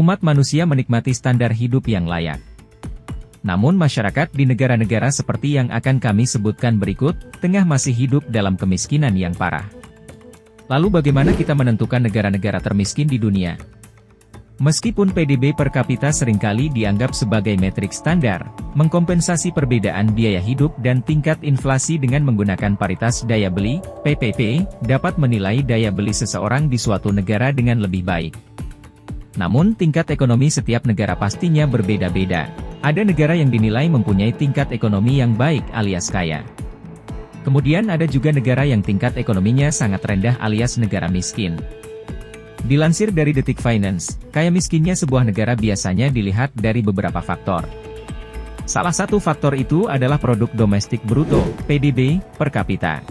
umat manusia menikmati standar hidup yang layak. Namun masyarakat di negara-negara seperti yang akan kami sebutkan berikut, tengah masih hidup dalam kemiskinan yang parah. Lalu bagaimana kita menentukan negara-negara termiskin di dunia? Meskipun PDB per kapita seringkali dianggap sebagai metrik standar, mengkompensasi perbedaan biaya hidup dan tingkat inflasi dengan menggunakan paritas daya beli, PPP, dapat menilai daya beli seseorang di suatu negara dengan lebih baik. Namun tingkat ekonomi setiap negara pastinya berbeda-beda. Ada negara yang dinilai mempunyai tingkat ekonomi yang baik alias kaya. Kemudian ada juga negara yang tingkat ekonominya sangat rendah alias negara miskin. Dilansir dari Detik Finance, kaya miskinnya sebuah negara biasanya dilihat dari beberapa faktor. Salah satu faktor itu adalah produk domestik bruto, PDB, per kapita.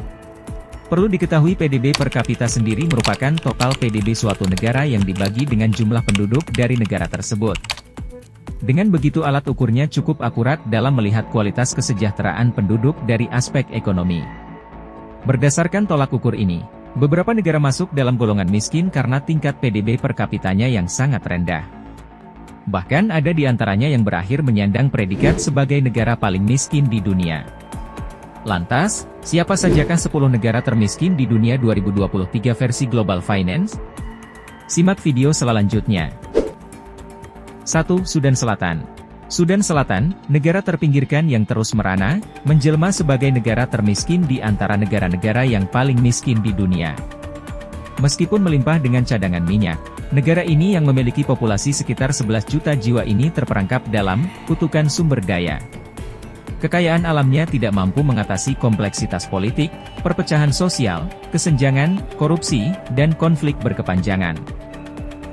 Perlu diketahui PDB per kapita sendiri merupakan total PDB suatu negara yang dibagi dengan jumlah penduduk dari negara tersebut. Dengan begitu alat ukurnya cukup akurat dalam melihat kualitas kesejahteraan penduduk dari aspek ekonomi. Berdasarkan tolak ukur ini, beberapa negara masuk dalam golongan miskin karena tingkat PDB per kapitanya yang sangat rendah. Bahkan ada di antaranya yang berakhir menyandang predikat sebagai negara paling miskin di dunia. Lantas, siapa sajakah 10 negara termiskin di dunia 2023 versi Global Finance? Simak video selanjutnya. 1. Sudan Selatan. Sudan Selatan, negara terpinggirkan yang terus merana, menjelma sebagai negara termiskin di antara negara-negara yang paling miskin di dunia. Meskipun melimpah dengan cadangan minyak, negara ini yang memiliki populasi sekitar 11 juta jiwa ini terperangkap dalam kutukan sumber daya. Kekayaan alamnya tidak mampu mengatasi kompleksitas politik, perpecahan sosial, kesenjangan, korupsi, dan konflik berkepanjangan.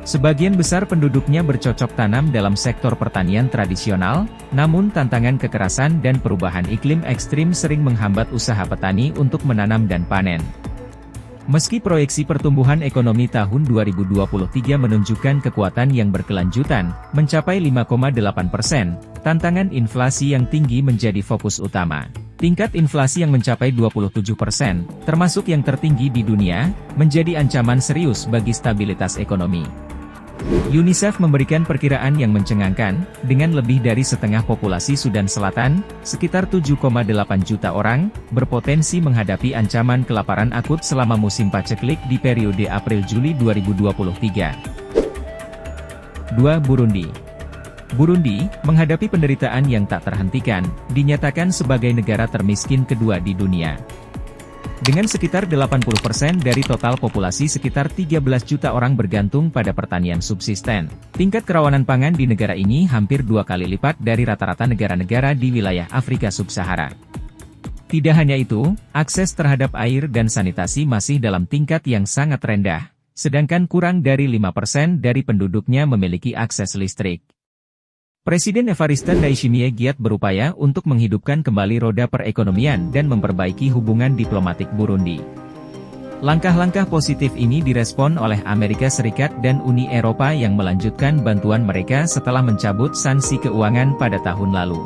Sebagian besar penduduknya bercocok tanam dalam sektor pertanian tradisional, namun tantangan kekerasan dan perubahan iklim ekstrim sering menghambat usaha petani untuk menanam dan panen. Meski proyeksi pertumbuhan ekonomi tahun 2023 menunjukkan kekuatan yang berkelanjutan, mencapai 5,8%, tantangan inflasi yang tinggi menjadi fokus utama. Tingkat inflasi yang mencapai 27%, termasuk yang tertinggi di dunia, menjadi ancaman serius bagi stabilitas ekonomi. UNICEF memberikan perkiraan yang mencengangkan, dengan lebih dari setengah populasi Sudan Selatan, sekitar 7,8 juta orang, berpotensi menghadapi ancaman kelaparan akut selama musim paceklik di periode April-Juli 2023. 2. Burundi. Burundi, menghadapi penderitaan yang tak terhentikan, dinyatakan sebagai negara termiskin kedua di dunia. Dengan sekitar 80% dari total populasi sekitar 13 juta orang bergantung pada pertanian subsisten. Tingkat kerawanan pangan di negara ini hampir 2 kali lipat dari rata-rata negara-negara di wilayah Afrika Sub-Sahara. Tidak hanya itu, akses terhadap air dan sanitasi masih dalam tingkat yang sangat rendah, sedangkan kurang dari 5% dari penduduknya memiliki akses listrik. Presiden Evariste Ndayishimiye giat berupaya untuk menghidupkan kembali roda perekonomian dan memperbaiki hubungan diplomatik Burundi. Langkah-langkah positif ini direspon oleh Amerika Serikat dan Uni Eropa yang melanjutkan bantuan mereka setelah mencabut sanksi keuangan pada tahun lalu.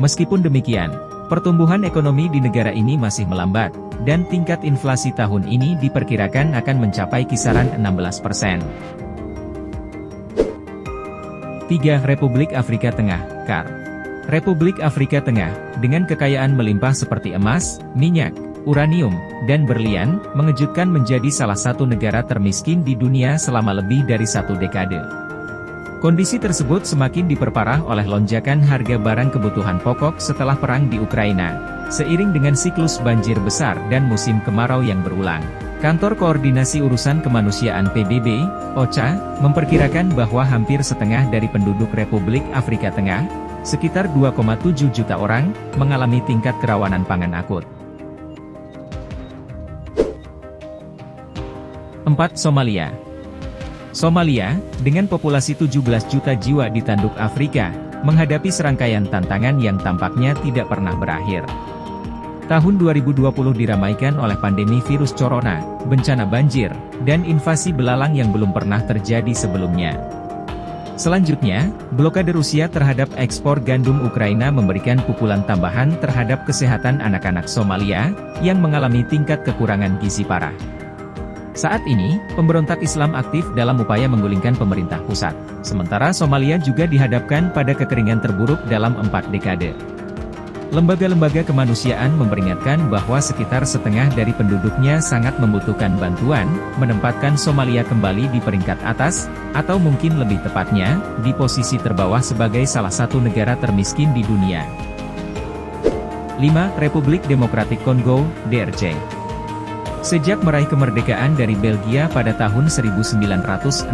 Meskipun demikian, pertumbuhan ekonomi di negara ini masih melambat, dan tingkat inflasi tahun ini diperkirakan akan mencapai kisaran 16%. 3. Republik Afrika Tengah, CAR. Republik Afrika Tengah, dengan kekayaan melimpah seperti emas, minyak, uranium, dan berlian, mengejutkan menjadi salah satu negara termiskin di dunia selama lebih dari 1 dekade. Kondisi tersebut semakin diperparah oleh lonjakan harga barang kebutuhan pokok setelah perang di Ukraina, seiring dengan siklus banjir besar dan musim kemarau yang berulang. Kantor Koordinasi Urusan Kemanusiaan PBB, OCHA, memperkirakan bahwa hampir setengah dari penduduk Republik Afrika Tengah, sekitar 2,7 juta orang, mengalami tingkat kerawanan pangan akut. 4. Somalia. Somalia, dengan populasi 17 juta jiwa di tanduk Afrika, menghadapi serangkaian tantangan yang tampaknya tidak pernah berakhir. Tahun 2020 diramaikan oleh pandemi virus corona, bencana banjir, dan invasi belalang yang belum pernah terjadi sebelumnya. Selanjutnya, blokade Rusia terhadap ekspor gandum Ukraina memberikan pukulan tambahan terhadap kesehatan anak-anak Somalia, yang mengalami tingkat kekurangan gizi parah. Saat ini, pemberontak Islam aktif dalam upaya menggulingkan pemerintah pusat. Sementara Somalia juga dihadapkan pada kekeringan terburuk dalam 4 dekade. Lembaga-lembaga kemanusiaan memperingatkan bahwa sekitar setengah dari penduduknya sangat membutuhkan bantuan, menempatkan Somalia kembali di peringkat atas, atau mungkin lebih tepatnya, di posisi terbawah sebagai salah satu negara termiskin di dunia. 5. Republik Demokratik Kongo, DRC. Sejak meraih kemerdekaan dari Belgia pada tahun 1960,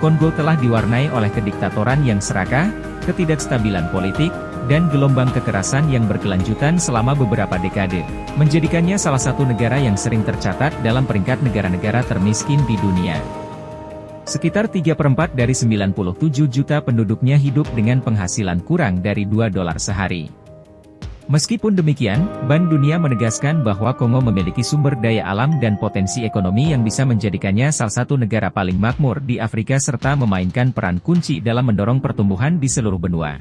Kongo telah diwarnai oleh kediktatoran yang serakah, ketidakstabilan politik, dan gelombang kekerasan yang berkelanjutan selama beberapa dekade, menjadikannya salah satu negara yang sering tercatat dalam peringkat negara-negara termiskin di dunia. Sekitar 3/4 dari 97 juta penduduknya hidup dengan penghasilan kurang dari $2 sehari. Meskipun demikian, Bank Dunia menegaskan bahwa Kongo memiliki sumber daya alam dan potensi ekonomi yang bisa menjadikannya salah satu negara paling makmur di Afrika serta memainkan peran kunci dalam mendorong pertumbuhan di seluruh benua.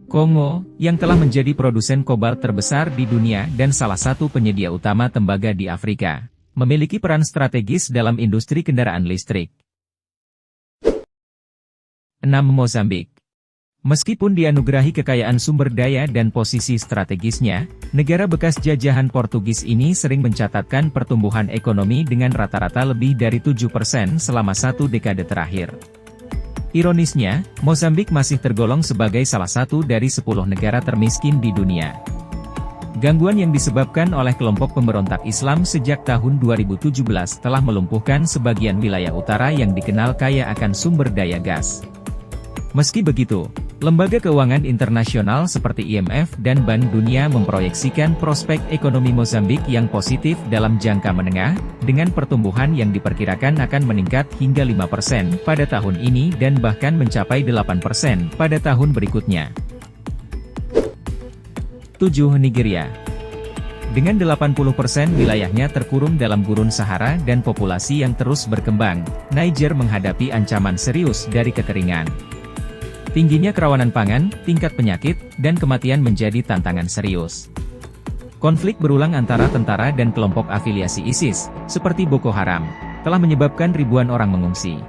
Kongo, yang telah menjadi produsen kobalt terbesar di dunia dan salah satu penyedia utama tembaga di Afrika, memiliki peran strategis dalam industri kendaraan listrik. 6. Mozambik. Meskipun dianugerahi kekayaan sumber daya dan posisi strategisnya, negara bekas jajahan Portugis ini sering mencatatkan pertumbuhan ekonomi dengan rata-rata lebih dari 7% selama 1 dekade terakhir. Ironisnya, Mozambik masih tergolong sebagai salah satu dari 10 negara termiskin di dunia. Gangguan yang disebabkan oleh kelompok pemberontak Islam sejak tahun 2017 telah melumpuhkan sebagian wilayah utara yang dikenal kaya akan sumber daya gas. Meski begitu, lembaga keuangan internasional seperti IMF dan Bank Dunia memproyeksikan prospek ekonomi Mozambik yang positif dalam jangka menengah, dengan pertumbuhan yang diperkirakan akan meningkat hingga 5% pada tahun ini dan bahkan mencapai 8% pada tahun berikutnya. 7. Nigeria. Dengan 80% wilayahnya terkurung dalam gurun Sahara dan populasi yang terus berkembang, Niger menghadapi ancaman serius dari kekeringan. Tingginya kerawanan pangan, tingkat penyakit, dan kematian menjadi tantangan serius. Konflik berulang antara tentara dan kelompok afiliasi ISIS, seperti Boko Haram, telah menyebabkan ribuan orang mengungsi.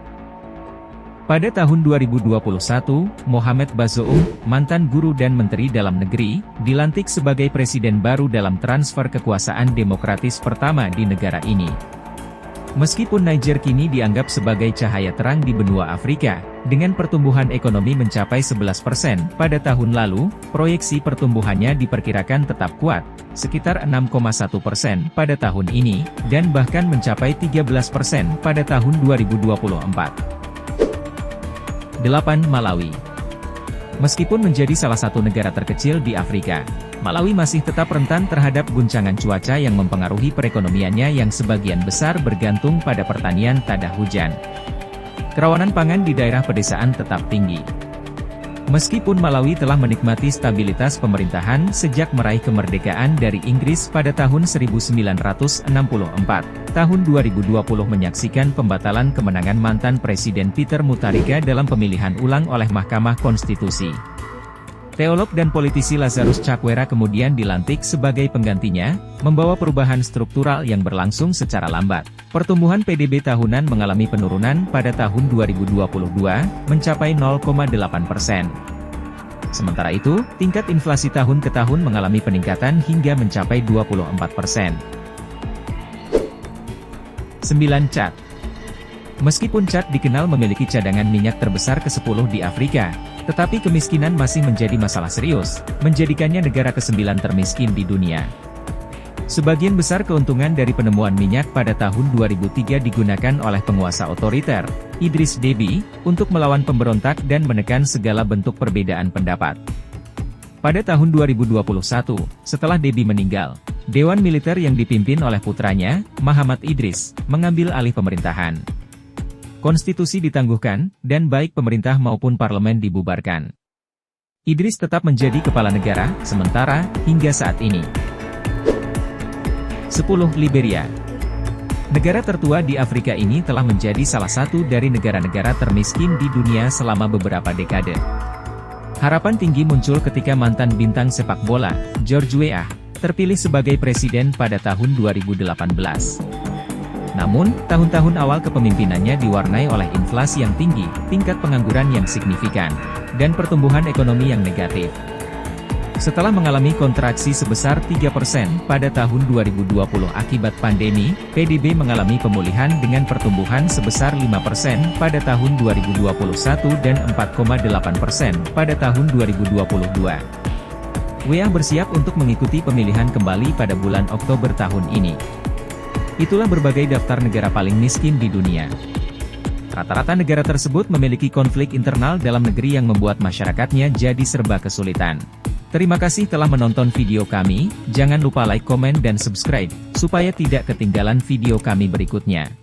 Pada tahun 2021, Mohamed Bazoum, mantan guru dan menteri dalam negeri, dilantik sebagai presiden baru dalam transfer kekuasaan demokratis pertama di negara ini. Meskipun Niger kini dianggap sebagai cahaya terang di benua Afrika, dengan pertumbuhan ekonomi mencapai 11% pada tahun lalu, proyeksi pertumbuhannya diperkirakan tetap kuat, sekitar 6,1% pada tahun ini, dan bahkan mencapai 13% pada tahun 2024. 8. Malawi. Meskipun menjadi salah satu negara terkecil di Afrika, Malawi masih tetap rentan terhadap guncangan cuaca yang mempengaruhi perekonomiannya yang sebagian besar bergantung pada pertanian tada hujan. Kerawanan pangan di daerah pedesaan tetap tinggi. Meskipun Malawi telah menikmati stabilitas pemerintahan sejak meraih kemerdekaan dari Inggris pada tahun 1964, tahun 2020 menyaksikan pembatalan kemenangan mantan Presiden Peter Mutharika dalam pemilihan ulang oleh Mahkamah Konstitusi. Teolog dan politisi Lazarus Chakwera kemudian dilantik sebagai penggantinya, membawa perubahan struktural yang berlangsung secara lambat. Pertumbuhan PDB tahunan mengalami penurunan pada tahun 2022, mencapai 0,8%. Sementara itu, tingkat inflasi tahun ke tahun mengalami peningkatan hingga mencapai 24%. 9. Chad. Meskipun Chad dikenal memiliki cadangan minyak terbesar ke-10 di Afrika, tetapi kemiskinan masih menjadi masalah serius, menjadikannya negara ke-9 termiskin di dunia. Sebagian besar keuntungan dari penemuan minyak pada tahun 2003 digunakan oleh penguasa otoriter, Idris Deby, untuk melawan pemberontak dan menekan segala bentuk perbedaan pendapat. Pada tahun 2021, setelah Deby meninggal, Dewan Militer yang dipimpin oleh putranya, Mahamat Idris, mengambil alih pemerintahan. Konstitusi ditangguhkan, dan baik pemerintah maupun parlemen dibubarkan. Idris tetap menjadi kepala negara, sementara, hingga saat ini. 10. Liberia. Negara tertua di Afrika ini telah menjadi salah satu dari negara-negara termiskin di dunia selama beberapa dekade. Harapan tinggi muncul ketika mantan bintang sepak bola, George Weah, terpilih sebagai presiden pada tahun 2018. Namun, tahun-tahun awal kepemimpinannya diwarnai oleh inflasi yang tinggi, tingkat pengangguran yang signifikan, dan pertumbuhan ekonomi yang negatif. Setelah mengalami kontraksi sebesar 3% pada tahun 2020 akibat pandemi, PDB mengalami pemulihan dengan pertumbuhan sebesar 5% pada tahun 2021 dan 4,8% pada tahun 2022. WA bersiap untuk mengikuti pemilihan kembali pada bulan Oktober tahun ini. Itulah berbagai daftar negara paling miskin di dunia. Rata-rata negara tersebut memiliki konflik internal dalam negeri yang membuat masyarakatnya jadi serba kesulitan. Terima kasih telah menonton video kami, jangan lupa like, komen dan subscribe, supaya tidak ketinggalan video kami berikutnya.